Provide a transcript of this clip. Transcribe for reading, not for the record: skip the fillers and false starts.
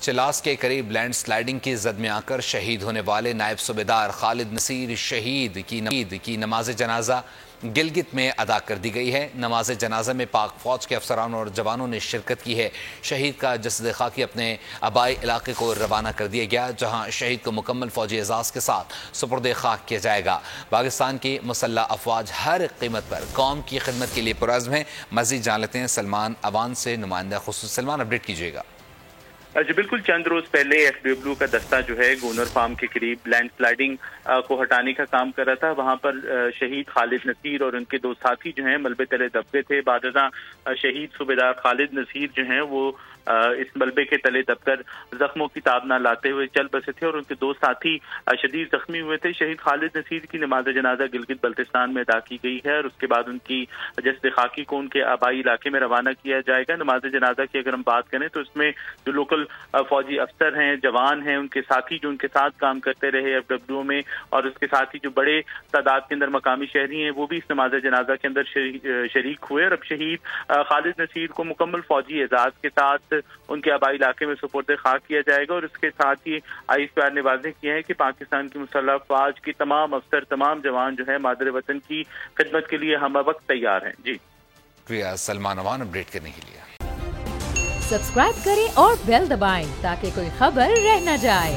چلاس کے قریب land sliding کی زد میں آ کر شہید ہونے والے نائب صوبیدار خالد نصیر شہید کی نماز جنازہ گلگت میں ادا کر دی گئی ہے۔ نماز جنازہ میں پاک فوج کے افسران اور جوانوں نے شرکت کی ہے۔ شہید کا جسد خاکی اپنے آبائی علاقے کو روانہ کر دیا گیا، جہاں شہید کو مکمل فوجی اعزاز کے ساتھ سپرد خاک کیا جائے گا۔ پاکستان کی مسلح افواج ہر قیمت پر قوم کی خدمت کے لیے پرعزم ہیں۔ مزید جان لیتے ہیں سلمان اوان سے، نمائندہ خصوصی۔ سلمان، اپڈیٹ کیجیے گا۔ جی بالکل، چند روز پہلے ایف ڈبلیو کا دستہ جو ہے گونر فارم کے قریب لینڈ سلائیڈنگ کو ہٹانے کا کام کر رہا تھا۔ وہاں پر شہید خالد نصیر اور ان کے دو ساتھی جو ہیں ملبے تلے دب گئے تھے۔ بعد ازاں شہید صوبیدار خالد نصیر جو ہیں وہ اس ملبے کے تلے دب کر زخموں کی تاب نہ لاتے ہوئے چل بسے تھے اور ان کے دو ساتھی شدید زخمی ہوئے تھے۔ شہید خالد نصیر کی نماز جنازہ گلگت بلتستان میں ادا کی گئی ہے اور اس کے بعد ان کی جسد خاکی کو ان کے آبائی علاقے میں روانہ کیا جائے گا۔ نماز جنازہ کی اگر ہم بات کریں تو اس میں جو لوکل فوجی افسر ہیں، جوان ہیں، ان کے ساتھی جو ان کے ساتھ کام کرتے رہے ایف ڈبلیو میں، اور اس کے ساتھ ہی جو بڑے تعداد کے اندر مقامی شہری ہیں، وہ بھی اس نماز جنازہ کے اندر شریک ہوئے اور اب شہید خالد نصیر کو مکمل فوجی اعزاز کے ساتھ ان کے آبائی علاقے میں سپرد خاک کیا جائے گا۔ اور اس کے ساتھ ہی آئی ایس پی آر نے واضح کیا ہے کہ پاکستان کی مسلح افواج کی تمام افسر، تمام جوان جو ہے مادر وطن کی خدمت کے لیے ہم وقت تیار ہیں۔ جی شکریہ سلمان اوان اپڈیٹ کرنے کے لیے۔ سبسکرائب کریں اور بیل دبائیں تاکہ کوئی خبر رہ نہ جائے۔